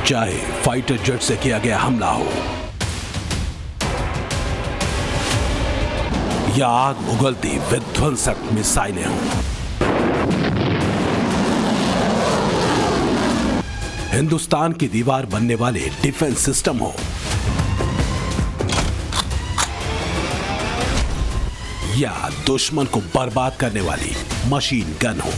चाहे fighter jet से किया गया हमला हो या आग उगलती विध्वंसक मिसाइलें हों, हिंदुस्तान की दीवार बनने वाले डिफेंस सिस्टम हो या दुश्मन को बर्बाद करने वाली मशीन गन हो,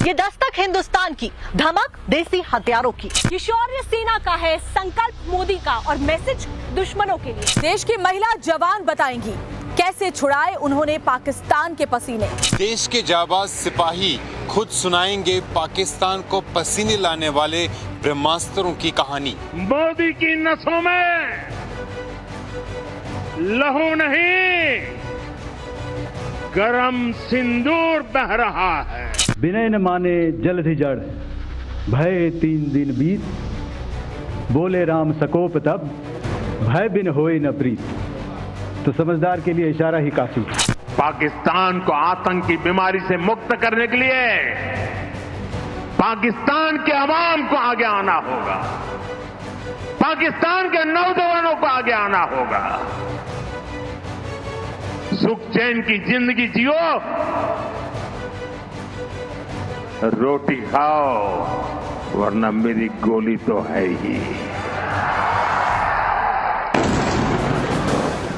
ये दस्तक हिंदुस्तान की, धमक देसी हथियारों की। ये शौर्य सेना का है, संकल्प मोदी का और मैसेज दुश्मनों के लिए। देश की महिला जवान बताएंगी कैसे छुड़ाए उन्होंने पाकिस्तान के पसीने। देश के जाबाज सिपाही खुद सुनाएंगे पाकिस्तान को पसीने लाने वाले ब्रह्मास्त्रों की कहानी। मोदी की नसों में लहू नहीं, गरम सिंदूर बह रहा है। विनय न माने जलधि जड़, भय 3 दिन बीत, बोले राम सकोप तब, भय बिन होए न प्रीत। तो समझदार के लिए इशारा ही काफी। पाकिस्तान को आतंक की बीमारी से मुक्त करने के लिए पाकिस्तान के अवाम को आगे आना होगा, पाकिस्तान के नौजवानों को आगे आना होगा। सुख चैन की जिंदगी जियो, रोटी खाओ, वरना मेरी गोली तो है ही।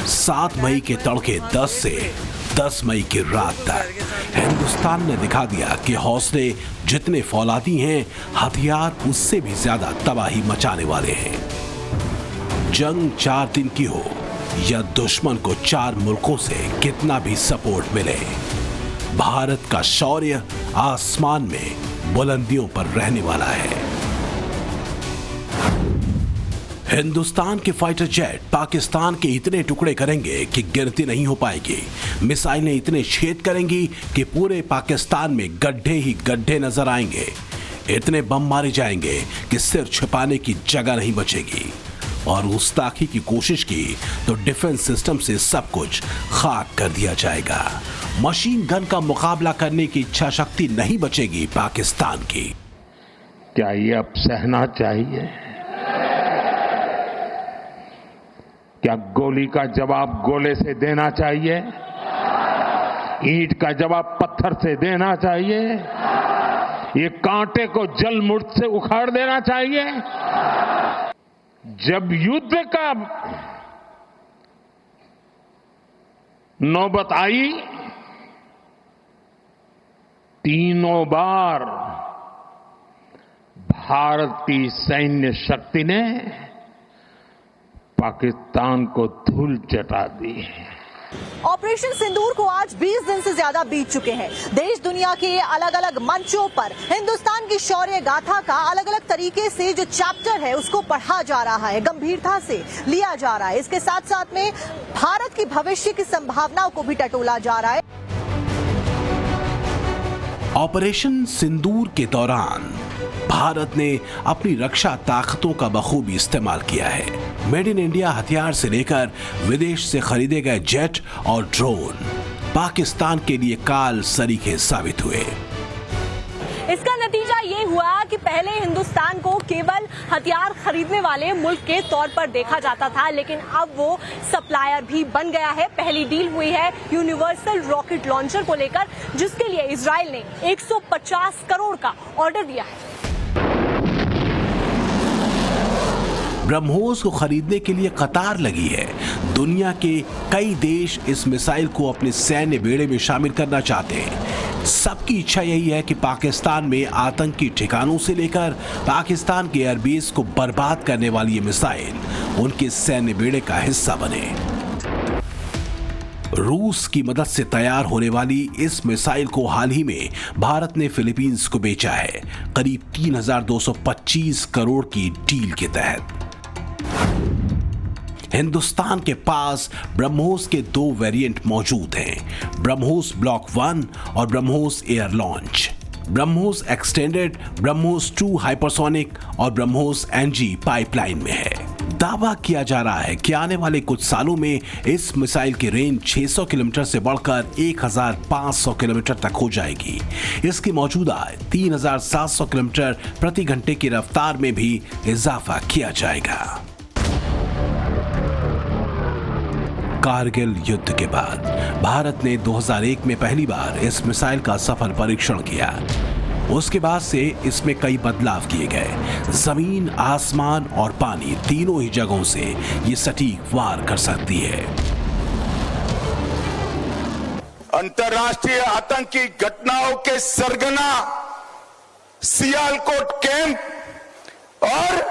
7 मई के तड़के 10 से 10 मई की रात तक हिंदुस्तान ने दिखा दिया कि हौसले जितने फौलादी हैं, हथियार उससे भी ज्यादा तबाही मचाने वाले हैं। जंग 4 दिन की हो या दुश्मन को 4 मुल्कों से कितना भी सपोर्ट मिले, भारत का शौर्य आसमान में बुलंदियों पर रहने वाला है। हिंदुस्तान के फाइटर जेट पाकिस्तान के इतने टुकड़े करेंगे कि गिनती नहीं हो पाएगी। मिसाइलें इतने छेद करेंगी कि पूरे पाकिस्तान में गड्ढे ही गड्ढे नजर आएंगे। इतने बम मारे जाएंगे कि सिर छिपाने की जगह नहीं बचेगी। और गुस्ताखी की कोशिश की तो डिफेंस सिस्टम से सब कुछ खाक कर दिया जाएगा। मशीन गन का मुकाबला करने की इच्छा शक्ति नहीं बचेगी पाकिस्तान की। क्या ये अब सहना चाहिए? क्या गोली का जवाब गोले से देना चाहिए? ईंट का जवाब पत्थर से देना चाहिए? ये कांटे को जल मुर्द से उखाड़ देना चाहिए? जब युद्ध का नौबत आई, तीनों बार भारत की सैन्य शक्ति ने पाकिस्तान को धूल चटा दी। ऑपरेशन सिंदूर को आज 20 दिन से ज्यादा बीत चुके हैं। देश दुनिया के अलग अलग मंचों पर हिंदुस्तान की शौर्य गाथा का अलग अलग तरीके से जो चैप्टर है उसको पढ़ा जा रहा है, गंभीरता से लिया जा रहा है। इसके साथ साथ में भारत की भविष्य की संभावनाओं को भी टटोला जा रहा है। ऑपरेशन सिंदूर के दौरान भारत ने अपनी रक्षा ताकतों का बखूबी इस्तेमाल किया है। मेड इन इंडिया हथियार से लेकर विदेश से खरीदे गए जेट और ड्रोन पाकिस्तान के लिए काल सरीखे साबित हुए। इसका नतीजा ये हुआ कि पहले हिंदुस्तान को केवल हथियार खरीदने वाले मुल्क के तौर पर देखा जाता था, लेकिन अब वो सप्लायर भी बन गया है। पहली डील हुई है यूनिवर्सल रॉकेट लॉन्चर को लेकर, जिसके लिए इजराइल ने 150 करोड़ का ऑर्डर दिया है। ब्रह्मोस को खरीदने के लिए कतार लगी है। दुनिया के कई देश इस मिसाइल को अपने सैन्य बेड़े में शामिल करना चाहते हैं। सबकी इच्छा यही है कि पाकिस्तान में आतंकी ठिकानों से लेकर पाकिस्तान के एयरबेस को बर्बाद करने वाली ये मिसाइल उनके सैन्य बेड़े का हिस्सा बने। रूस की मदद से तैयार होने वाली इस मिसाइल को हाल ही में भारत ने फिलीपींस को बेचा है, करीब 3,225 करोड़ की डील के तहत। हिंदुस्तान के पास ब्रह्मोस के 2 वेरिएंट मौजूद हैं, ब्रह्मोस ब्लॉक 1 और BrahMos air launch. BrahMos extended, BrahMos 2 hypersonic और ब्रह्मोस एनजी पाइपलाइन में है। दावा किया जा रहा है कि आने वाले कुछ सालों में इस मिसाइल की रेंज 600 किलोमीटर से बढ़कर 1500 किलोमीटर तक हो जाएगी। इसकी मौजूदा 3700 किलोमीटर प्रति घंटे की रफ्तार में भी इजाफा किया जाएगा। कारगिल युद्ध के बाद भारत ने 2001 में पहली बार इस मिसाइल का सफल परीक्षण किया। उसके बाद से इसमें कई बदलाव किए गए। जमीन, आसमान और पानी तीनों ही जगहों से ये सटीक वार कर सकती है। अंतर्राष्ट्रीय आतंकी घटनाओं के सरगना सियालकोट कैंप और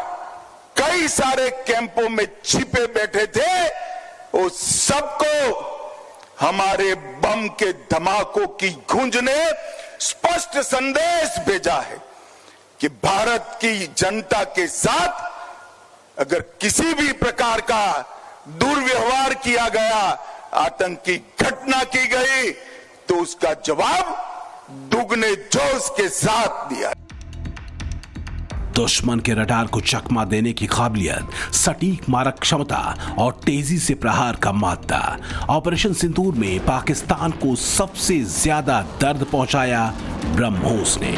कई सारे कैंपों में छिपे बैठे थे, उस सबको हमारे बम के धमाकों की गूंज ने स्पष्ट संदेश भेजा है कि भारत की जनता के साथ अगर किसी भी प्रकार का दुर्व्यवहार किया गया, आतंकी घटना की गई, तो उसका जवाब दुगने जोश के साथ दिया। दुश्मन के रडार को चकमा देने की काबिलियत, सटीक मारक क्षमता और तेजी से प्रहार का मादा। ऑपरेशन सिंदूर में पाकिस्तान को सबसे ज्यादा दर्द पहुंचाया ब्रह्मोस ने।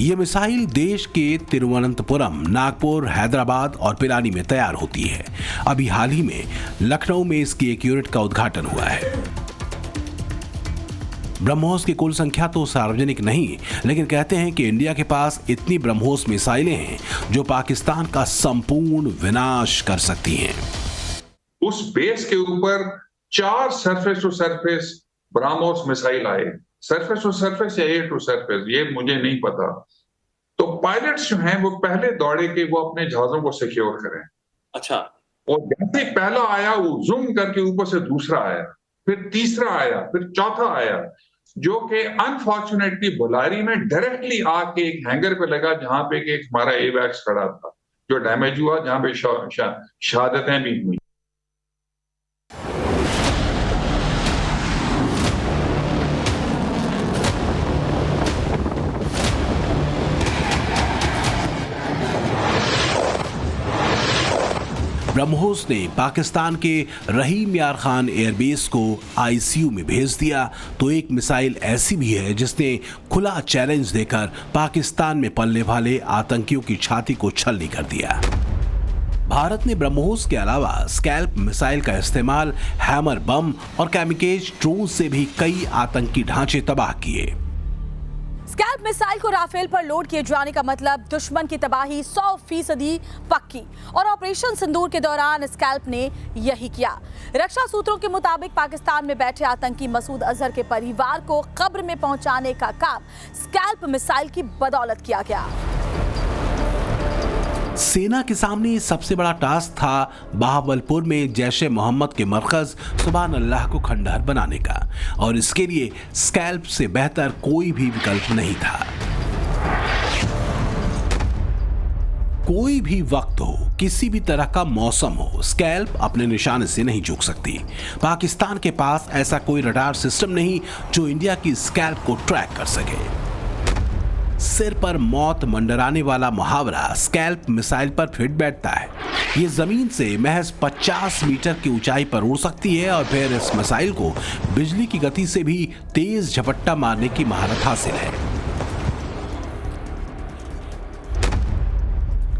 यह मिसाइल देश के तिरुवनंतपुरम, नागपुर, हैदराबाद और पिलानी में तैयार होती है। अभी हाल ही में लखनऊ में इसकी एक यूनिट का उद्घाटन हुआ है। ब्रह्मोस की कुल संख्या तो सार्वजनिक नहीं, लेकिन कहते हैं कि इंडिया के पास इतनी ब्रह्मोस मिसाइलें हैं जो पाकिस्तान का संपूर्ण विनाश कर सकती हैं। उस बेस के ऊपर 4 surface to surface BrahMos missile आए, सरफेस टू सरफेस या एयर टू सरफेस, ये मुझे नहीं पता। तो पायलट्स जो हैं वो पहले दौड़े के वो अपने जहाजों को सिक्योर करें। अच्छा। और जैसे पहला आया वो जूम करके ऊपर से दूसरा आया, फिर तीसरा आया, फिर चौथा आया, जो कि अनफॉर्चुनेटली बुलारी में डायरेक्टली आके एक हैंगर पे लगा जहां पे एक हमारा एवैक्स खड़ा था, जो डैमेज हुआ, जहां पे शहादतें भी हुई। ब्रह्मोस ने पाकिस्तान के रहीम यार खान एयरबेस को आईसीयू में भेज दिया, तो एक मिसाइल ऐसी भी है जिसने खुला चैलेंज देकर पाकिस्तान में पलने वाले आतंकियों की छाती को छलनी कर दिया। भारत ने ब्रह्मोस के अलावा स्कैल्प मिसाइल का इस्तेमाल हैमर बम और कैमिकेज ड्रोन से भी कई आतंकी ढांचे तबाह किए। स्कैल्प मिसाइल को राफेल पर लोड किए जाने का मतलब दुश्मन की तबाही 100% पक्की, और ऑपरेशन सिंदूर के दौरान स्कैल्प ने यही किया। रक्षा सूत्रों के मुताबिक पाकिस्तान में बैठे आतंकी मसूद अजहर के परिवार को कब्र में पहुंचाने का काम स्कैल्प मिसाइल की बदौलत किया गया। सेना के सामने सबसे बड़ा टास्क था बहावलपुर में जैश-ए मोहम्मद के मरकज सुभान अल्लाह को खंडहर बनाने का, और इसके लिए स्कैल्प से बेहतर कोई भी विकल्प नहीं था। कोई भी वक्त हो, किसी भी तरह का मौसम हो, स्कैल्प अपने निशाने से नहीं चूक सकती। पाकिस्तान के पास ऐसा कोई रडार सिस्टम नहीं जो इंडिया की स्कैल्प को ट्रैक कर सके। सिर पर मौत मंडराने वाला मुहावरा स्कैल्प मिसाइल पर फिट बैठता है। ये जमीन से महज 50 मीटर की ऊंचाई पर उड़ सकती है और फिर इस मिसाइल को बिजली की गति से भी तेज झपट्टा मारने की महारत हासिल है।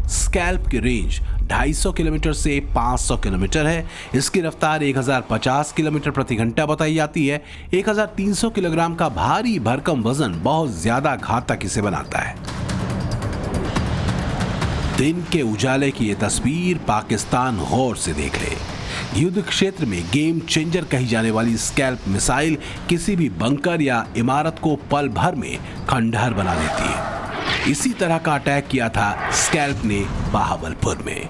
स्कैल्प की रेंज 250 किलोमीटर से 500 किलोमीटर है। इसकी रफ्तार 1050 किलोमीटर प्रति घंटा बताई जाती है। 1300 किलोग्राम का भारी भरकम वजन बहुत ज्यादा घातक इसे बनाता है। दिन के उजाले की ये तस्वीर पाकिस्तान गौर से देख ले। युद्ध क्षेत्र में गेम चेंजर कही जाने वाली स्कैल्प मिसाइल किसी भी बंकर या इमारत को पल भर में खंडहर बना देती है। इसी तरह का अटैक किया था स्कैल्प ने बहावलपुर में।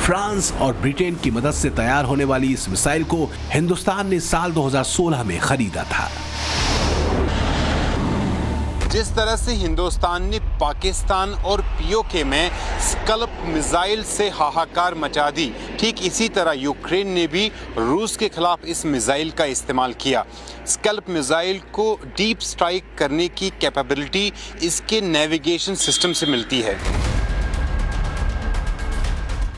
फ्रांस और ब्रिटेन की मदद से तैयार होने वाली इस मिसाइल को हिंदुस्तान ने साल 2016 में खरीदा था। जिस तरह से हिंदुस्तान ने पाकिस्तान और पीओके में स्कल्प मिसाइल से हाहाकार मचा दी, ठीक इसी तरह यूक्रेन ने भी रूस के खिलाफ इस मिसाइल का इस्तेमाल किया। स्कल्प मिसाइल को डीप स्ट्राइक करने की कैपेबिलिटी इसके नेविगेशन सिस्टम से मिलती है।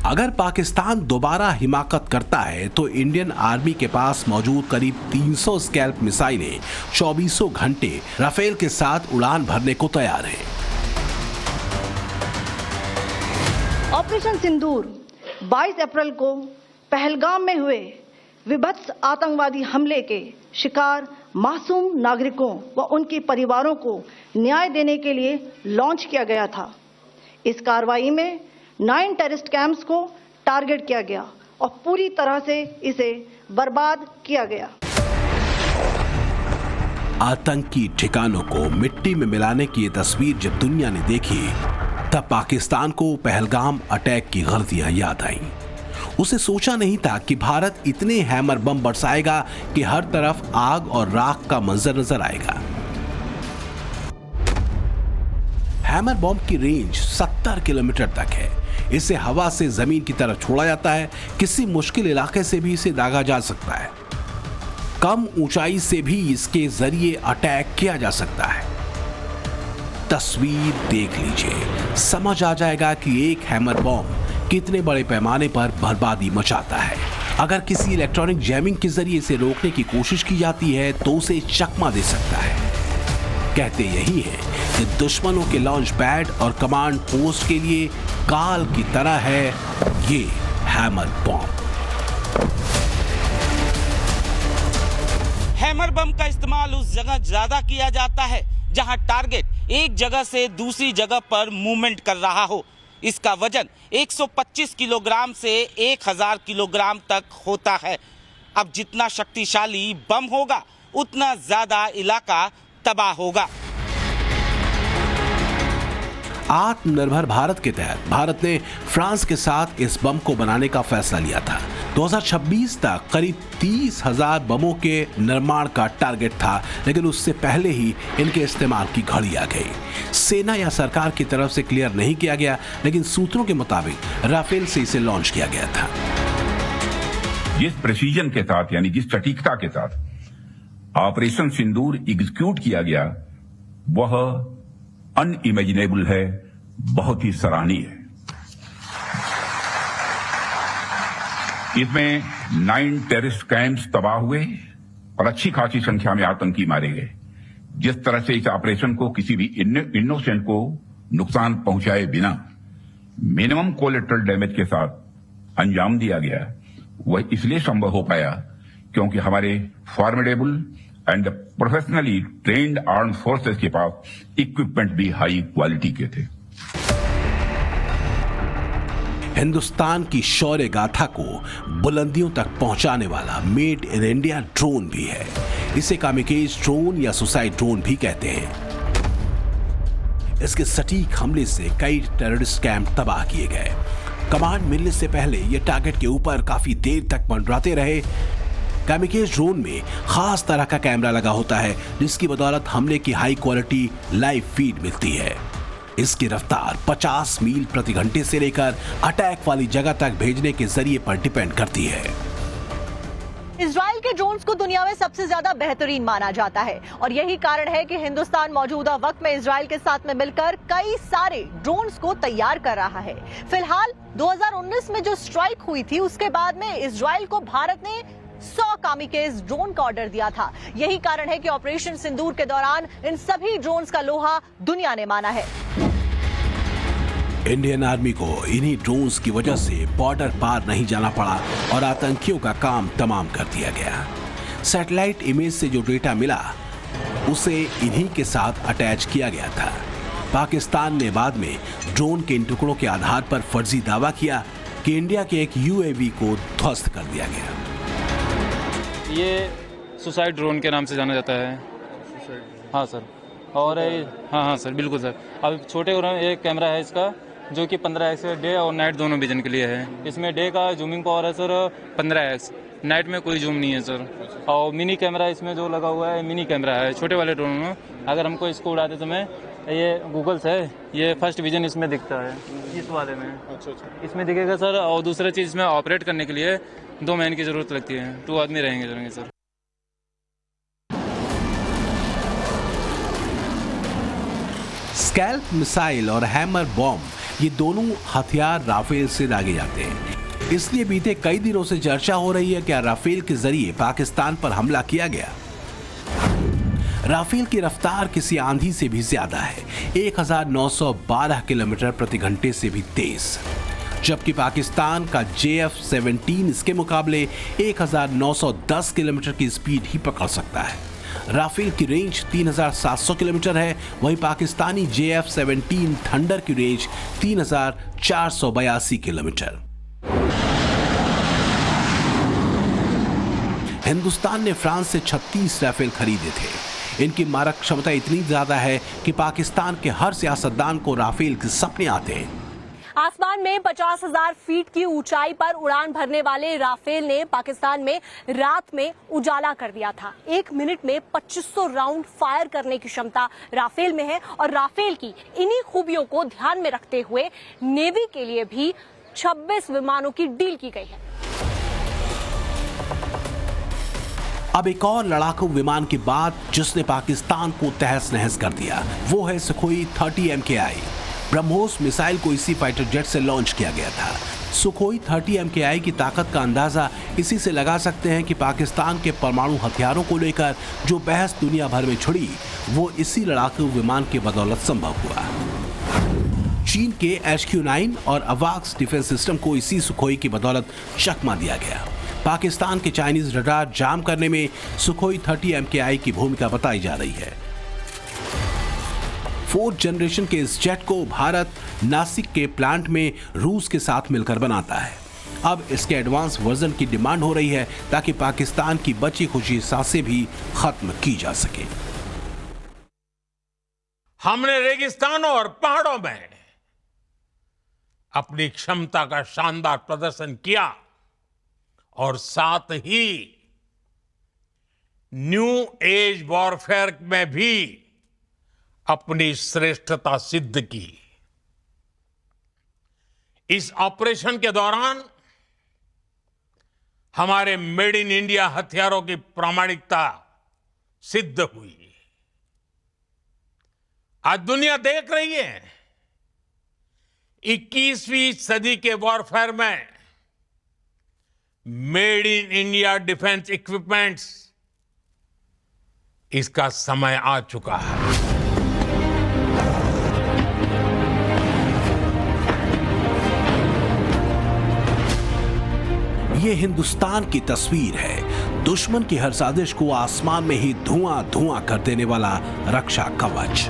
अगर पाकिस्तान दोबारा हिमाकत करता है तो इंडियन आर्मी के पास मौजूद करीब 300 स्कैल्प मिसाइलें 24 घंटे राफेल के साथ उड़ान भरने को तैयार हैं। ऑपरेशन सिंदूर 22 अप्रैल को पहलगाम में हुए विभत्स आतंकवादी हमले के शिकार मासूम नागरिकों व उनके परिवारों को न्याय देने के लिए लॉन्च किया गया था। इस कार्रवाई में 9 टेररिस्ट कैंप्स को टारगेट किया गया और पूरी तरह से इसे बर्बाद किया गया। आतंकी ठिकानों को मिट्टी में मिलाने की ये तस्वीर जब दुनिया ने देखी तब पाकिस्तान को पहलगाम अटैक की गलतियां याद आईं। उसे सोचा नहीं था कि भारत इतने हैमर बम बरसाएगा कि हर तरफ आग और राख का मंजर नजर आएगा। हैमर बम की रेंज 70 किलोमीटर तक है। इसे हवा से जमीन की तरफ छोड़ा जाता है। किसी मुश्किल इलाके से भी इसे दागा जा सकता है। कम ऊंचाई से भी इसके जरिए अटैक किया जा सकता है। तस्वीर देख लीजिए, समझ आ जाएगा कि एक हैमर बम कितने बड़े पैमाने पर बर्बादी मचाता है। अगर किसी इलेक्ट्रॉनिक जैमिंग के जरिए इसे रोकने की कोशिश की जाती है तो उसे चकमा दे सकता है। कहते यही है कि दुश्मनों के लॉन्च पैड और कमांड पोस्ट के लिए काल की तरह है ये हैमर बम। हैमर बम का इस्तेमाल उस जगह ज्यादा किया जाता है जहां टारगेट एक जगह से दूसरी जगह पर मूवमेंट कर रहा हो। इसका वजन 125 किलोग्राम से 1000 किलोग्राम तक होता है। अब जितना शक्तिशाली बम होगा उतना ज्यादा इलाका तबाह होगा। आत्मनिर्भर भारत के तहत भारत ने फ्रांस के साथ इस बम को बनाने का फैसला लिया था। 2026 तक करीब 30,000 बमों के निर्माण का टारगेट था, लेकिन उससे पहले ही इनके इस्तेमाल की घड़ी आ गई। सेना या सरकार की तरफ से क्लियर नहीं किया गया, लेकिन सूत्रों के मुताबिक राफेल से इसे लॉन्च किया गया था। जिस प्रेसिजन के साथ यानी जिस सटीकता के साथ ऑपरेशन सिंदूर एग्जीक्यूट किया गया वह अनइमेजिनेबल है, बहुत ही सराहनीय है। इसमें 9 टेररिस्ट कैंप्स तबाह हुए और अच्छी खासी संख्या में आतंकी मारे गए। जिस तरह से इस ऑपरेशन को किसी भी इनोसेंट को नुकसान पहुंचाए बिना मिनिमम कोलेटरल डैमेज के साथ अंजाम दिया गया, वह इसलिए संभव हो पाया क्योंकि हमारे formidable and professionally trained arm forces के पास इक्विपमेंट भी हाई क्वालिटी के थे। हिंदुस्तान की शौर्य गाथा को बुलंदियों तक पहुंचाने वाला मेड इन इंडिया ड्रोन भी है। इसे कामिकेज ड्रोन या सुसाइड ड्रोन भी कहते हैं। इसके सटीक हमले से कई टेररिस्ट कैंप तबाह किए गए। कमांड मिलने से पहले ये टारगेट के ऊपर काफी देर तक मंडराते रहे। कामिकेज ड्रोन में खास तरह का कैमरा लगा होता है जिसकी बदौलत हमले की हाई क्वालिटी लाइव फीड मिलती है। इसकी रफ्तार 50 मील प्रति घंटे से लेकर अटैक वाली जगह तक भेजने के जरिए पर डिपेंड करती है। इजराइल के ड्रोन्स को दुनिया में सबसे ज्यादा बेहतरीन माना जाता है और यही कारण है कि हिंदुस्तान मौजूदा वक्त में इजराइल के साथ में मिलकर कई सारे ड्रोन्स को तैयार कर रहा है। फिलहाल 2019 में जो स्ट्राइक हुई थी उसके बाद में इजराइल को भारत ने 100 कामिकेज ड्रोन का ऑर्डर दिया था। यही कारण है कि ऑपरेशन सिंदूर के दौरान इन सभी ड्रोन्स का लोहा दुनिया ने माना है। इंडियन आर्मी को इन्हीं ड्रोन्स की वजह से बॉर्डर पार नहीं जाना पड़ा और आतंकियों का काम तमाम कर दिया गया। सैटेलाइट इमेज से जो डेटा मिला उसे इन्हीं के साथ अटैच किया गया था। पाकिस्तान ने बाद में ड्रोन के इन टुकड़ों के आधार पर फर्जी दावा किया कि इंडिया के एक यूएवी को ध्वस्त कर दिया गया। ये सुसाइड ड्रोन के नाम से जाना जाता है। हाँ सर, और हाँ सर, बिल्कुल सर। अब छोटे एक कैमरा है इसका जो कि 15x डे और नाइट दोनों विजन के लिए है। इसमें डे का जूमिंग पावर है सर 15x, नाइट में कोई जूम नहीं है सर। और मिनी कैमरा इसमें जो लगा हुआ है मिनी कैमरा है छोटे वाले ड्रोन में। अगर हमको इसको उड़ाते समय ये गूगल से है, ये फर्स्ट विजन इसमें दिखता है, इस वाले में। अच्छा। इसमें दिखेगा सर। और दूसरा चीज़ इसमें ऑपरेट करने के लिए 2 मैन की ज़रूरत लगती है, 2 आदमी रहेंगे सर। स्कैल्प मिसाइल और हैमर बॉम्ब ये दोनों हथियार राफेल से दागे जाते हैं। इसलिए बीते कई दिनों से चर्चा हो रही है क्या राफेल के जरिए पाकिस्तान पर हमला किया गया। राफेल की रफ्तार किसी आंधी से भी ज्यादा है, 1912 किलोमीटर प्रति घंटे से भी तेज, जबकि पाकिस्तान का JF-17 इसके मुकाबले 1910 किलोमीटर की स्पीड ही पकड़ सकता है। राफेल की रेंज 3700 किलोमीटर है, वहीं पाकिस्तानी JF-17 थंडर की रेंज 3482 किलोमीटर। हिंदुस्तान ने फ्रांस से 36 राफेल खरीदे थे। इनकी मारक क्षमता इतनी ज्यादा है कि पाकिस्तान के हर सियासतदान को राफेल के सपने आते हैं। आसमान में 50,000 फीट की ऊंचाई पर उड़ान भरने वाले राफेल ने पाकिस्तान में रात में उजाला कर दिया था। 1 मिनट में 2500 राउंड फायर करने की क्षमता राफेल में है और राफेल की इन्हीं खूबियों को ध्यान में रखते हुए नेवी के लिए भी 26 विमानों की डील की गई है। अब एक और लड़ाकू विमान की बात जिसने पाकिस्तान को तहस नहस कर दिया, वो है सुखोई 30 MKI। ब्रह्मोस मिसाइल को इसी फाइटर जेट से लॉन्च किया गया था। सुखोई 30 MKI की ताकत का अंदाजा इसी से लगा सकते हैं कि पाकिस्तान के परमाणु हथियारों को लेकर जो बहस दुनिया भर में छिड़ी, वो इसी लड़ाकू विमान की बदौलत संभव हुआ। चीन के HQ-9 और अवाक्स डिफेंस सिस्टम को इसी सुखोई की बदौलत चकमा दिया गया। पाकिस्तान के चाइनीज रडार जाम करने में सुखोई 30 MKI की भूमिका बताई जा रही है। 4th जनरेशन के इस जेट को भारत नासिक के प्लांट में रूस के साथ मिलकर बनाता है। अब इसके एडवांस वर्जन की डिमांड हो रही है ताकि पाकिस्तान की बची खुशी सांसें भी खत्म की जा सके। हमने रेगिस्तानों और पहाड़ों में अपनी क्षमता का शानदार प्रदर्शन किया और साथ ही न्यू एज वॉरफेयर में भी अपनी श्रेष्ठता सिद्ध की। इस ऑपरेशन के दौरान हमारे मेड इन इंडिया हथियारों की प्रामाणिकता सिद्ध हुई। आज दुनिया देख रही है 21वीं सदी के वॉरफेयर में made in India defence equipments, इसका समय आ चुका है। ये हिंदुस्तान की तस्वीर है, दुश्मन की हर साजिश को आसमान में ही धुआं धुआं कर देने वाला रक्षा कवच।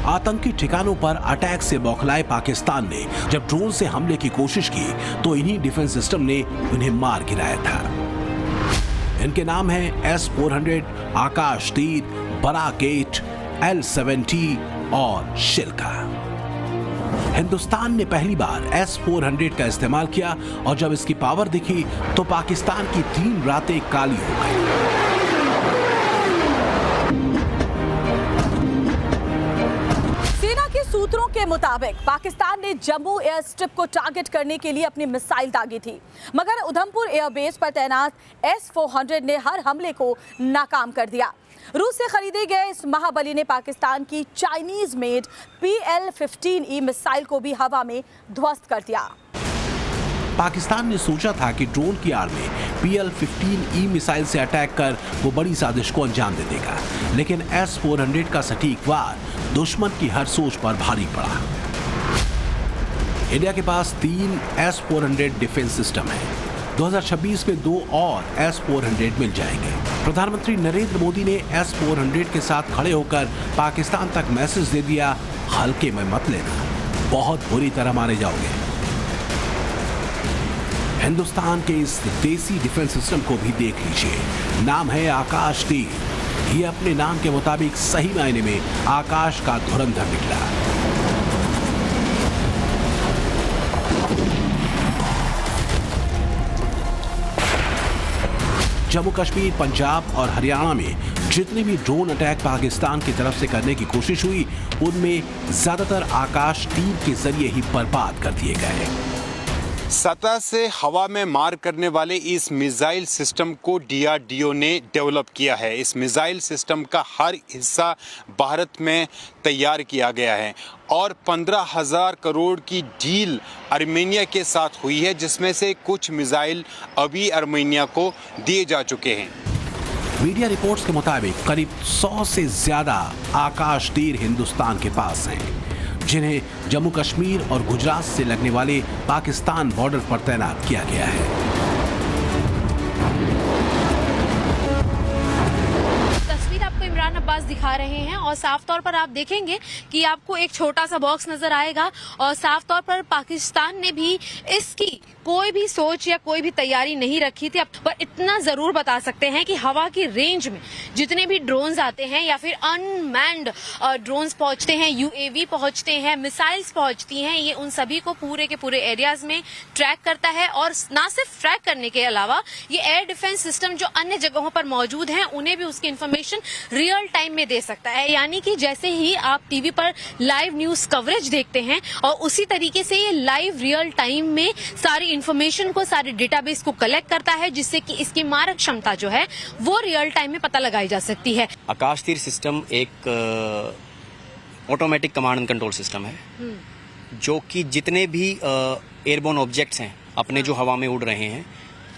आतंकी ठिकानों पर अटैक से बौखलाए पाकिस्तान ने जब ड्रोन से हमले की कोशिश की तो इन्हीं डिफेंस सिस्टम ने उन्हें मार गिराया था। इनके नाम हैं S-400, आकाश तीर, बराक 8, L-70 और शिल्का। हिंदुस्तान ने पहली बार S-400 का इस्तेमाल किया और जब इसकी पावर दिखी तो पाकिस्तान की 3 रातें काली हो गई। सेना के सूत्रों के मुताबिक पाकिस्तान ने जम्मू एयर स्ट्रिप को टारगेट करने के लिए अपनी मिसाइल दागी थी, मगर उधमपुर एयरबेस पर तैनात S-400 ने हर हमले को नाकाम कर दिया। रूस से खरीदे गए इस महाबली ने पाकिस्तान की चाइनीज मेड PL-15E मिसाइल को भी हवा में ध्वस्त कर दिया। पाकिस्तान ने सोचा था कि ड्रोन की आड़ में PL-15E मिसाइल से अटैक कर वो बड़ी साजिश को अंजाम दे देगा, लेकिन S-400 का सटीक वार दुश्मन की हर सोच पर भारी पड़ा। इंडिया के पास 3 S-400 डिफेंस सिस्टम है। 2026 में 2 और S-400 मिल जाएंगे। प्रधानमंत्री नरेंद्र मोदी ने S-400 के साथ खड़े होकर पाकिस्तान तक मैसेज दे दिया, हल्के में मत लेना, बहुत बुरी तरह मारे जाओगे। हिंदुस्तान के इस देसी डिफेंस सिस्टम को भी देख लीजिए, नाम है आकाश तीर। ये अपने नाम के मुताबिक सही मायने में आकाश का धुरंधर निकला। जम्मू कश्मीर, पंजाब और हरियाणा में जितने भी ड्रोन अटैक पाकिस्तान की तरफ से करने की कोशिश हुई, उनमें ज्यादातर आकाश तीर के जरिए ही बर्बाद कर दिए गए। सतह से हवा में मार करने वाले इस मिसाइल सिस्टम को DRDO ने डेवलप किया है। इस मिसाइल सिस्टम का हर हिस्सा भारत में तैयार किया गया है और 15,000 करोड़ की डील आर्मेनिया के साथ हुई है, जिसमें से कुछ मिसाइल अभी आर्मेनिया को दिए जा चुके हैं। मीडिया रिपोर्ट्स के मुताबिक करीब 100 से ज्यादा आकाश तीर हिंदुस्तान के पास हैं, जिन्हें जम्मू कश्मीर और गुजरात से लगने वाले पाकिस्तान बॉर्डर पर तैनात किया गया है। तस्वीर आपको इमरान अब्बास दिखा रहे हैं और साफ तौर पर आप देखेंगे कि आपको एक छोटा सा बॉक्स नजर आएगा और साफ तौर पर पाकिस्तान ने भी इसकी कोई भी सोच या कोई भी तैयारी नहीं रखी थी। पर इतना जरूर बता सकते हैं कि हवा की रेंज में जितने भी ड्रोन्स आते हैं या फिर अनमैन्ड ड्रोन्स पहुंचते हैं, UAV पहुंचते हैं, मिसाइल्स पहुंचती हैं, ये उन सभी को पूरे के पूरे एरियाज में ट्रैक करता है। और ना सिर्फ ट्रैक करने के अलावा ये एयर डिफेंस सिस्टम जो अन्य जगहों पर मौजूद हैं, उन्हें भी उसकी इन्फॉर्मेशन रियल टाइम में दे सकता है। यानी कि जैसे ही आप टीवी पर लाइव न्यूज कवरेज देखते हैं और उसी तरीके से ये लाइव रियल टाइम में सारी इंफॉर्मेशन को, सारे डेटाबेस को कलेक्ट करता है, जिससे कि इसकी मारक क्षमता जो है वो रियल टाइम में पता लगाई जा सकती है। आकाश तीर सिस्टम एक automatic command and control system है, जो कि जितने भी एयरबोर्न ऑब्जेक्ट्स हैं अपने जो हवा में उड़ रहे हैं,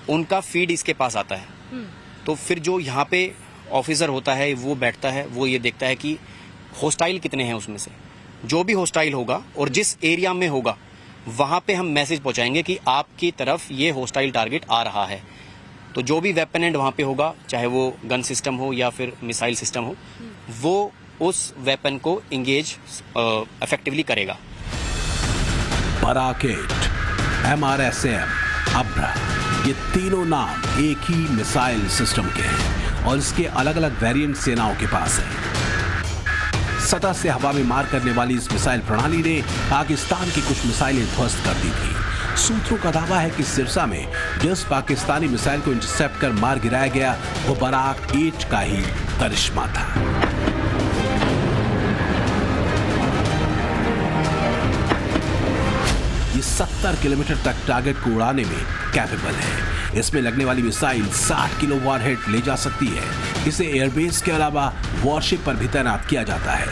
उनका फीड इसके पास आता है। तो फिर जो यहाँ पे ऑफिसर होता है वो बैठता है, वो ये देखता है कि होस्टाइल कितने हैं, उसमें से जो भी होस्टाइल होगा और जिस एरिया में होगा वहां पे हम मैसेज पहुंचाएंगे कि आपकी तरफ ये होस्टाइल टारगेट आ रहा है। तो जो भी वेपन एंड वहां पे होगा, चाहे वो गन सिस्टम हो या फिर मिसाइल सिस्टम हो, वो उस वेपन को इंगेज इफेक्टिवली करेगा। बराकेट, MRSAM, अब्रा, ये तीनों नाम एक ही मिसाइल सिस्टम के हैं और इसके अलग अलग वेरिएंट सेनाओं के पास हैं। सतह से हवा में मार करने वाली इस मिसाइल प्रणाली ने पाकिस्तान की कुछ मिसाइलें ध्वस्त कर दी थी। सूत्रों का दावा है कि सिरसा में जिस पाकिस्तानी मिसाइल को इंटरसेप्ट कर मार गिराया गया, वो बराक 8 का ही करिश्मा था। ये 70 किलोमीटर तक टारगेट को उड़ाने में कैपेबल है। इसमें लगने वाली मिसाइल 60 किलो वॉरहेड ले जा सकती है। इसे एयरबेस के अलावा वॉरशिप पर भी तैनात किया जाता है।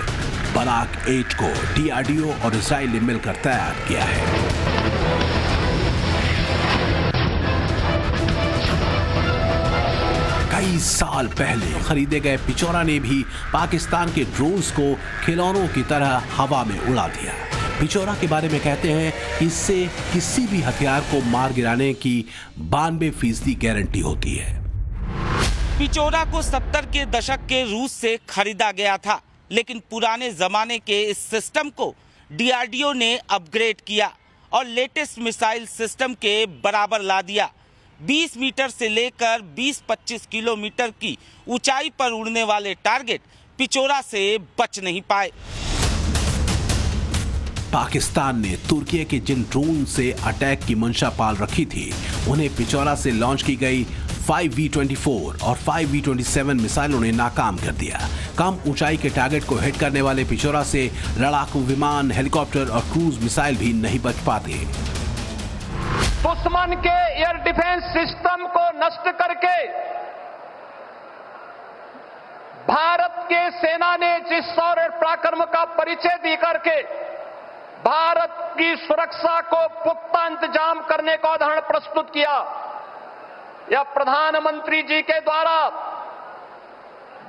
बराक 8 को DRDO और इजराइल ने मिलकर तैयार किया है। कई साल पहले खरीदे गए पिचौरा ने भी पाकिस्तान के ड्रोन्स को खिलौनों की तरह हवा में उड़ा दिया। पिचौरा के बारे में कहते हैं कि इससे किसी भी हथियार को मार गिराने की 92% गारंटी होती है। पिचौरा को 70 के दशक के रूस से खरीदा गया था, लेकिन पुराने जमाने के इस सिस्टम को DRDO ने अपग्रेड किया और लेटेस्ट मिसाइल सिस्टम के बराबर ला दिया। 20 मीटर से लेकर 20-25 किलोमीटर की ऊंचाई पर उड़ने वाले टारगेट पिचौरा से बच नहीं पाए। पाकिस्तान ने तुर्की के जिन ड्रोन से अटैक की मंशा पाल रखी थी, उन्हें पिचौरा से लॉन्च की गई 5V-24 और 5V-27 मिसाइलों ने नाकाम कर दिया। कम ऊंचाई के टारगेट को हिट करने वाले पिचौरा से लड़ाकू विमान, हेलीकॉप्टर और क्रूज मिसाइल भी नहीं बच पाते। दुश्मन के एयर डिफेंस सिस्टम को नष्ट करके भारत के सेना ने जिस शौर्य पराक्रम का परिचय दी करके भारत की सुरक्षा को पुख्ता इंतजाम करने का उदाहरण प्रस्तुत किया, यह प्रधानमंत्री जी के द्वारा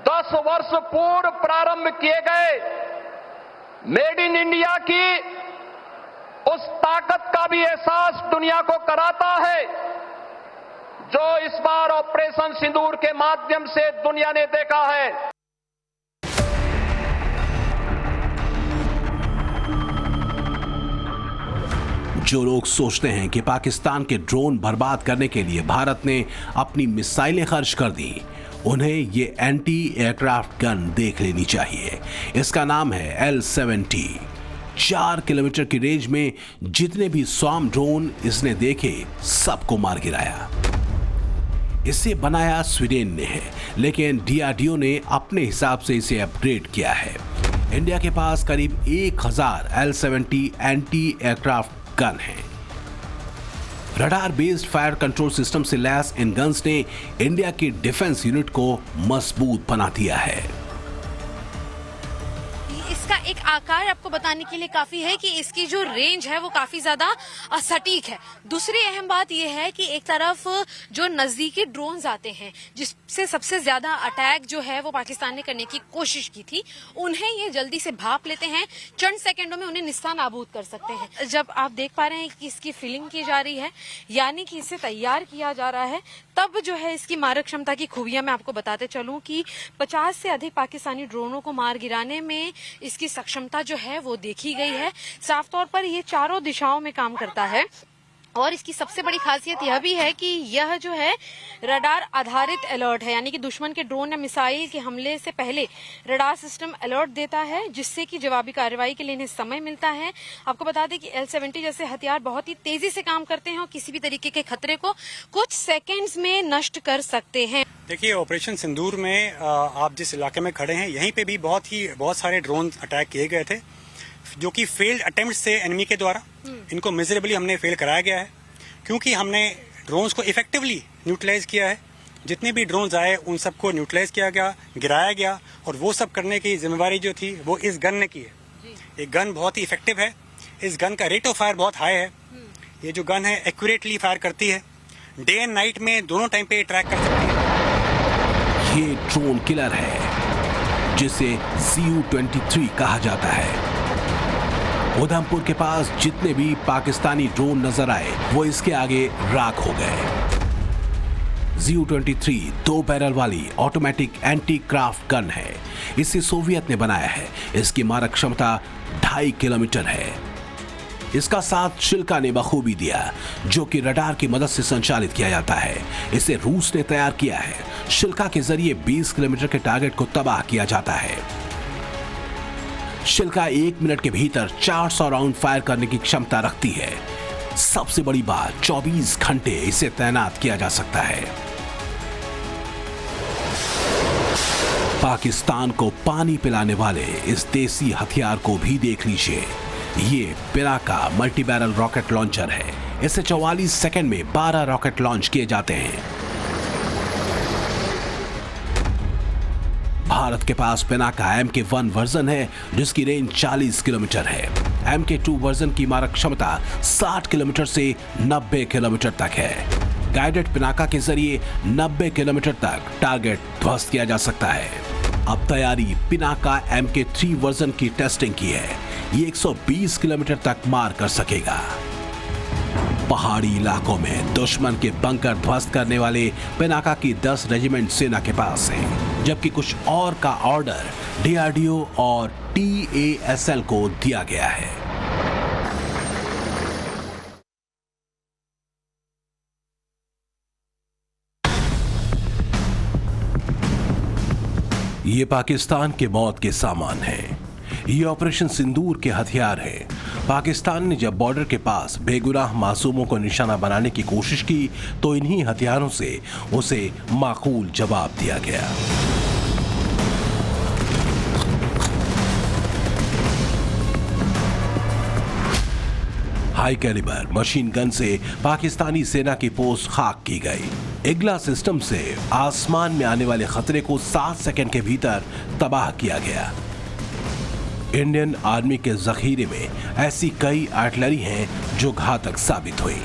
10 वर्ष पूर्व प्रारंभ किए गए मेड इन इंडिया की उस ताकत का भी एहसास दुनिया को कराता है, जो इस बार ऑपरेशन सिंदूर के माध्यम से दुनिया ने देखा है। जो लोग सोचते हैं कि पाकिस्तान के ड्रोन बर्बाद करने के लिए भारत ने अपनी मिसाइलें खर्च कर दी, उन्हें ये एंटी एयरक्राफ्ट गन देख लेनी चाहिए। इसका नाम है L-70। 4 किलोमीटर की रेंज में जितने भी स्वाम ड्रोन इसने देखे, सबको मार गिराया। इसे बनाया स्वीडन ने है, लेकिन डीआरडीओ ने अपने हिसाब से इसे अपग्रेड किया है। इंडिया के पास करीब 1000 L-70 एंटी एयरक्राफ्ट गन है। Radar based fire control system से लैस इन गन्स ने इंडिया की डिफेंस यूनिट को मजबूत बना दिया है। इसका एक आकार आपको बताने के लिए काफी है कि इसकी जो रेंज है वो काफी ज्यादा सटीक है। दूसरी अहम बात यह है कि एक तरफ जो नजदीकी ड्रोन्स आते हैं जिससे सबसे ज्यादा अटैक जो है वो पाकिस्तान ने करने की कोशिश की थी, उन्हें ये जल्दी से भाप लेते हैं, चंद सेकंडों में उन्हें निस्तानाबूद कर सकते हैं। जब आप देख पा रहे हैं कि इसकी फिलिंग की जा रही है, यानी कि इसे तैयार किया जा रहा है, तब जो है इसकी मारक क्षमता की खूबियां मैं आपको बताते चलूं कि 50 से अधिक पाकिस्तानी ड्रोनों को मार गिराने में इसकी सक्षमता जो है वो देखी गई है। साफ तौर पर ये चारों दिशाओं में काम करता है और इसकी सबसे बड़ी खासियत यह भी है कि यह जो है रडार आधारित अलर्ट है, यानी कि दुश्मन के ड्रोन या मिसाइल के हमले से पहले रडार सिस्टम अलर्ट देता है, जिससे कि जवाबी कार्रवाई के लिए इन्हें समय मिलता है। आपको बता दें कि L-70 जैसे हथियार बहुत ही तेजी से काम करते हैं और किसी भी तरीके के खतरे को कुछ सेकेंड्स में नष्ट कर सकते हैं। देखिए, ऑपरेशन सिंदूर में आप जिस इलाके में खड़े हैं, यहीं पे भी बहुत सारे ड्रोन अटैक किए गए थे, जो कि फेल्ड अटेम्प्ट से एनिमी के द्वारा। इनको मिजरेबली हमने फेल कराया गया है, क्योंकि हमने ड्रोन्स को इफेक्टिवली न्यूट्रलाइज किया है। जितने भी ड्रोन्स आए उन सबको न्यूट्रलाइज किया गया, गिराया गया, और वो सब करने की जिम्मेवारी जो थी वो इस गन ने की है। ये गन बहुत ही इफेक्टिव है, इस गन का रेट ऑफ फायर बहुत हाई है। ये जो गन है एक्यूरेटली फायर करती है, डे एंड नाइट में दोनों टाइम पे ट्रैक कर सकती है। ये ड्रोन किलर है जिसे Su-23 कहा जाता है। उधमपुर के पास जितने भी पाकिस्तानी ड्रोन नजर आए वो इसके आगे राख हो गए। Su-23 2 बैरल वाली ऑटोमेटिक एंटी क्राफ्ट गन है। इसे सोवियत ने बनाया है। इसकी मारक क्षमता 2.5 किलोमीटर है। इसका साथ शिल्का ने बखूबी दिया, जो कि रडार की मदद से संचालित किया जाता है। इसे रूस ने तैयार किया है। शिल्का के जरिए 20 किलोमीटर के टारगेट को तबाह किया जाता है। शिल्का 1 मिनट के भीतर 400 राउंड फायर करने की क्षमता रखती है। सबसे बड़ी बात, 24 घंटे इसे तैनात किया जा सकता है। पाकिस्तान को पानी पिलाने वाले इस देसी हथियार को भी देख लीजिए। ये Pinaka multi barrel rocket launcher है। इसे 44 सेकंड में 12 रॉकेट लॉन्च किए जाते हैं। भारत के पास पिनाका MK1 वर्जन है, जिसकी रेंज 40 किलोमीटर है। MK2 वर्जन की मारक क्षमता 60 किलोमीटर से 90 किलोमीटर तक है। गाइडेड पिनाका के जरिए 90 किलोमीटर तक टारगेट ध्वस्त किया जा सकता है। अब तैयारी पिनाका MK3 वर्जन की टेस्टिंग की है। ये 120 किलोमीटर तक मार कर सकेगा। पहाड़ी इलाकों में दुश्मन के बंकर ध्वस्त करने वाले पिनाका की 10 रेजिमेंट सेना के पास है, जबकि कुछ और का ऑर्डर DRDO और TASL को दिया गया है। ये पाकिस्तान के मौत के सामान हैं। ये ऑपरेशन सिंदूर के हथियार हैं। पाकिस्तान ने जब बॉर्डर के पास बेगुनाह मासूमों को निशाना बनाने की कोशिश की तो इन्हीं हथियारों से उसे माकूल जवाब दिया गया। हाई कैलिबर मशीन गन से पाकिस्तानी सेना की पोस्ट खाक की गई। इग्ला सिस्टम से आसमान में आने वाले खतरे को 7 सेकंड के भीतर तबाह किया गया। इंडियन आर्मी के जखीरे में ऐसी कई आर्टिलरी हैं जो घातक साबित हुई।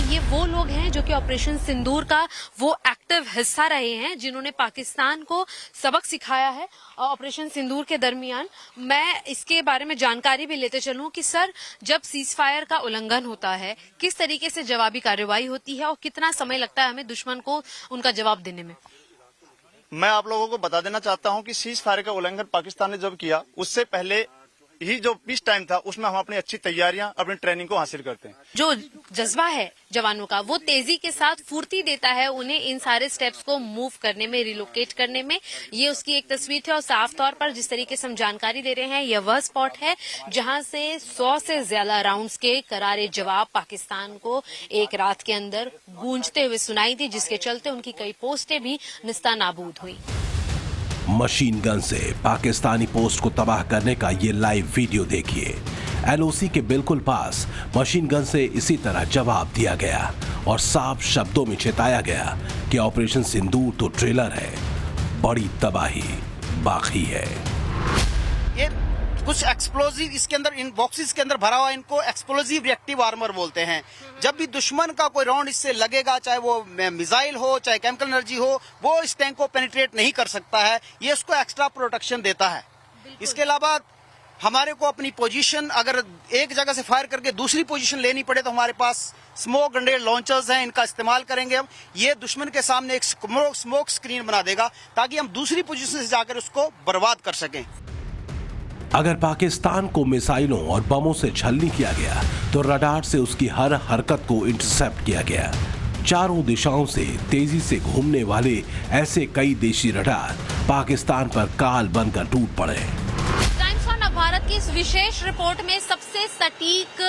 ये वो लोग हैं जो कि ऑपरेशन सिंदूर का वो एक्टिव हिस्सा रहे हैं, जिन्होंने पाकिस्तान को सबक सिखाया है ऑपरेशन सिंदूर के दरमियान। मैं इसके बारे में जानकारी भी लेते चलूं कि सर, जब सीज फायर का उल्लंघन होता है, किस तरीके से जवाबी कार्रवाई होती है और कितना समय लगता है हमें दुश्मन को उनका जवाब देने में? मैं आप लोगों को बता देना चाहता हूं कि सीज फायर का उल्लंघन पाकिस्तान ने जब किया, उससे पहले ही जो पीस टाइम था उसमें हम अपनी अच्छी तैयारियां, अपनी ट्रेनिंग को हासिल करते हैं। जो जज्बा है जवानों का, वो तेजी के साथ फुर्ती देता है उन्हें इन सारे स्टेप्स को मूव करने में, रिलोकेट करने में। ये उसकी एक तस्वीर थी और साफ तौर पर जिस तरीके से हम जानकारी दे रहे हैं, यह वह स्पॉट है जहां से 100 से ज्यादा राउंड्स के करारे जवाब पाकिस्तान को एक रात के अंदर गूंजते हुए सुनाई दी, जिसके चलते उनकी कई पोस्टें भी निस्तानाबूद हुई। मशीन गन से पाकिस्तानी पोस्ट को तबाह करने का ये लाइव वीडियो देखिए। एलओसी के बिल्कुल पास मशीन गन से इसी तरह जवाब दिया गया और साफ शब्दों में चेताया गया कि ऑपरेशन सिंदूर तो ट्रेलर है, बड़ी तबाही बाकी है। ये कुछ एक्सप्लोजिव इसके अंदर, इन बॉक्सेस के अंदर भरा हुआ, इनको एक्सप्लोजिव रिएक्टिव आर्मर बोलते हैं। जब भी दुश्मन का कोई राउंड इससे लगेगा, चाहे वो मिसाइल हो चाहे केमिकल एनर्जी हो, वो इस टैंक को पेनिट्रेट नहीं कर सकता है। ये उसको एक्स्ट्रा प्रोटेक्शन देता है। इसके अलावा हमारे को अपनी पोजीशन, अगर एक जगह से फायर करके दूसरी पोजीशन लेनी पड़े तो हमारे पास स्मोक ग्रेनेड लॉन्चर्स हैं, इनका इस्तेमाल करेंगे हम। ये दुश्मन के सामने एक स्मोक स्क्रीन बना देगा ताकि हम दूसरी पोजीशन से जाकर उसको बर्बाद कर सकें। अगर पाकिस्तान को मिसाइलों और बमों से छलनी किया गया तो रडार से उसकी हर हरकत को इंटरसेप्ट किया गया। चारों दिशाओं से तेजी से घूमने वाले ऐसे कई देशी रडार पाकिस्तान पर काल बनकर टूट पड़े। टाइम्स ऑफ भारत की इस विशेष रिपोर्ट में सबसे सटीक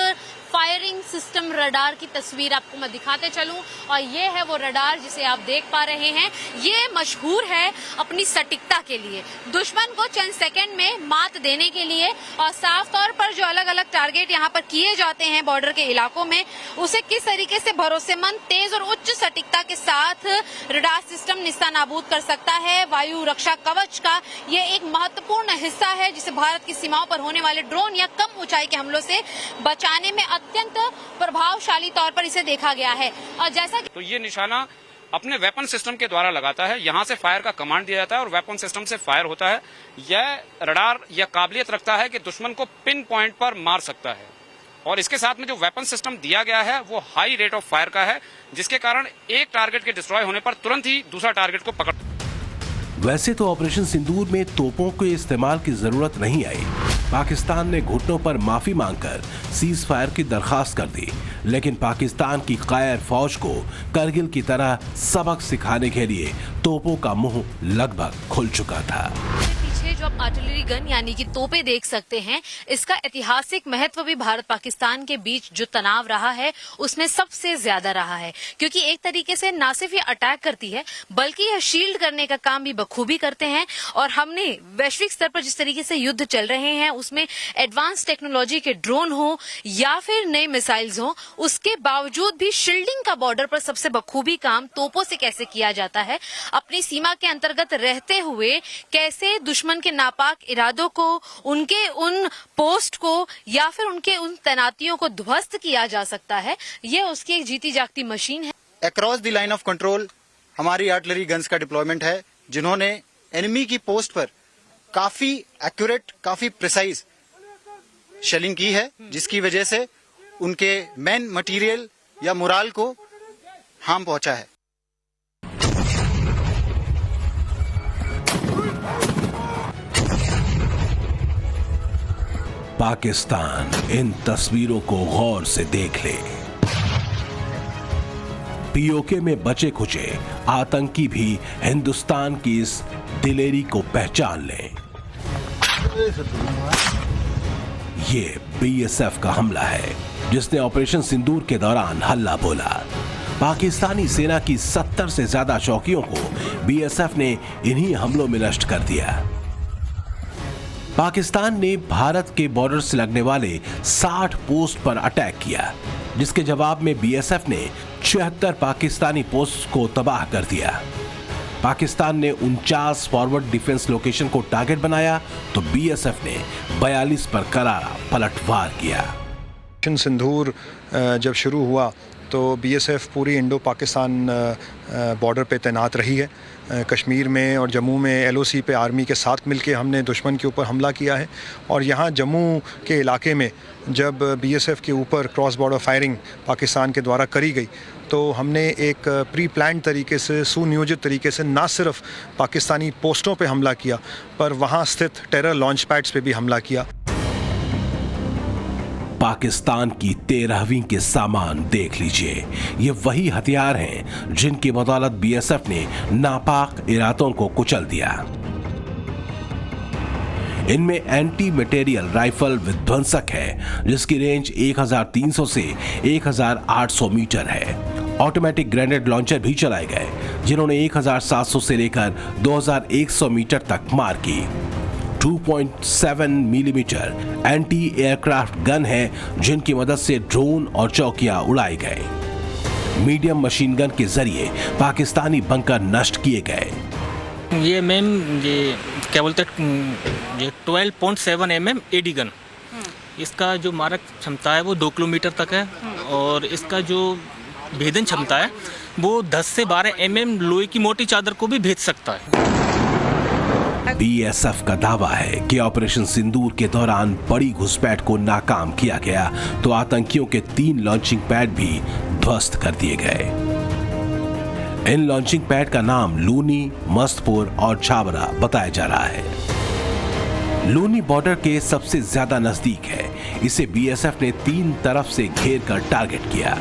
फायरिंग सिस्टम रडार की तस्वीर आपको मैं दिखाते चलूं, और ये है वो रडार जिसे आप देख पा रहे हैं। ये मशहूर है अपनी सटीकता के लिए, दुश्मन को चंद सेकंड में मात देने के लिए, और साफ तौर पर जो अलग अलग टारगेट यहाँ पर किए जाते हैं बॉर्डर के इलाकों में, उसे किस तरीके से भरोसेमंद, तेज और उच्च सटीकता के साथ रडार सिस्टम निस्तानाबूद कर सकता है। वायु रक्षा कवच का ये एक महत्वपूर्ण हिस्सा है जिसे भारत की सीमाओं पर होने वाले ड्रोन या कम ऊंचाई के हमलों से बचाने में अत्यंत प्रभावशाली तौर पर इसे देखा गया है। और जैसा कि तो ये निशाना अपने वेपन सिस्टम के द्वारा लगाता है, यहाँ से फायर का कमांड दिया जाता है और वेपन सिस्टम से फायर होता है। यह रडार यह काबिलियत रखता है कि दुश्मन को पिन पॉइंट पर मार सकता है, और इसके साथ में जो वेपन सिस्टम दिया गया है वो हाई रेट ऑफ फायर का है, जिसके कारण एक टारगेट के डिस्ट्रॉय होने पर तुरंत ही दूसरा टारगेट को पकड़। वैसे तो ऑपरेशन सिंदूर में तोपों के इस्तेमाल की जरूरत नहीं आई। पाकिस्तान ने घुटनों पर माफी मांगकर सीज फायर की दरखास्त कर दी, लेकिन पाकिस्तान की कायर फौज को करगिल की तरह सबक सिखाने के लिए तोपों का मुंह लगभग खुल चुका था। जो आप आर्टिलरी गन यानी कि तोपे देख सकते हैं, इसका ऐतिहासिक महत्व भी भारत पाकिस्तान के बीच जो तनाव रहा है उसमें सबसे ज्यादा रहा है, क्योंकि एक तरीके से न सिर्फ ये अटैक करती है बल्कि यह शील्ड करने का काम भी बखूबी करते हैं। और हमने वैश्विक स्तर पर जिस तरीके से युद्ध चल रहे हैं उसमें एडवांस टेक्नोलॉजी के ड्रोन हो या फिर नए मिसाइल्स हो, उसके बावजूद भी शील्डिंग का बॉर्डर पर सबसे बखूबी काम तोपों से कैसे किया जाता है, अपनी सीमा के अंतर्गत रहते हुए कैसे दुश्मन के नापाक इरादों को, उनके उन पोस्ट को या फिर उनके उन तैनातियों को ध्वस्त किया जा सकता है। ये उसकी एक जीती जागती मशीन है। Across the line of control हमारी आर्टिलरी गन्स का डिप्लॉयमेंट है, जिन्होंने एनिमी की पोस्ट पर काफी एक्यूरेट, काफी प्रिसाइज शेलिंग की है, जिसकी वजह से उनके मैन मटेरियल या मोराल को हार्म पहुंचा है। पाकिस्तान इन तस्वीरों को गौर से देख ले। पीओके में बचे खुचे आतंकी भी हिंदुस्तान की इस दिलेरी को पहचान लें। ये बीएसएफ का हमला है जिसने ऑपरेशन सिंदूर के दौरान हल्ला बोला। पाकिस्तानी सेना की 70 से ज्यादा चौकियों को बीएसएफ ने इन्हीं हमलों में नष्ट कर दिया। पाकिस्तान ने भारत के बॉर्डर से लगने वाले 60 पोस्ट पर अटैक किया, जिसके जवाब में बीएसएफ ने 76 पाकिस्तानी पोस्ट को तबाह कर दिया। पाकिस्तान ने 49 फॉरवर्ड डिफेंस लोकेशन को टारगेट बनाया तो बीएसएफ ने 42 पर करारा पलटवार किया। ऑपरेशन सिंदूर जब शुरू हुआ तो बीएसएफ पूरी इंडो पाकिस्तान बॉर्डर पे तैनात रही है। कश्मीर में और जम्मू में एलओसी पे आर्मी के साथ मिलके हमने दुश्मन के ऊपर हमला किया है, और यहाँ जम्मू के इलाके में जब बीएसएफ के ऊपर क्रॉस बॉर्डर फायरिंग पाकिस्तान के द्वारा करी गई तो हमने एक प्री प्लान तरीके से, सुनियोजित तरीके से न सिर्फ पाकिस्तानी पोस्टों पे हमला किया पर वहाँ स्थित टेरर लॉन्च पैड्स पे भी हमला किया। पाकिस्तान की 13वीं के सामान देख लीजिए। ये वही हथियार हैं जिनकी बदौलत बीएसएफ ने नापाक इरादों को कुचल दिया। इनमें एंटी मटेरियल राइफल विध्वंसक है जिसकी रेंज 1300 से 1800 मीटर है। ऑटोमेटिक ग्रेनेड लॉन्चर भी चलाए गए जिन्होंने 1700 से लेकर 2100 मीटर तक मार की। 2.7 मिलीमीटर एंटी एयरक्राफ्ट गन है जिनकी मदद से ड्रोन और चौकियां उड़ाई गए। मीडियम मशीन गन के जरिए पाकिस्तानी बंकर नष्ट किए गए। ये मैम ये क्या बोलते ये 12.7 mm एडी गन, इसका जो मारक क्षमता है वो 2 किलोमीटर तक है और इसका जो भेदन क्षमता है वो 10 से 12 mm लोहे की मोटी चादर को भी भेद सकता है। बीएसएफ का दावा है कि ऑपरेशन सिंदूर के दौरान बड़ी घुसपैठ को नाकाम किया गया तो आतंकियों के 3 लॉन्चिंग पैड भी ध्वस्त कर दिए गए। इन लॉन्चिंग पैड का नाम लूनी, मस्तपुर और छाबरा बताया जा रहा है। लूनी बॉर्डर के सबसे ज्यादा नजदीक है। इसे बीएसएफ ने 3 तरफ से घेर कर टारगेट किया।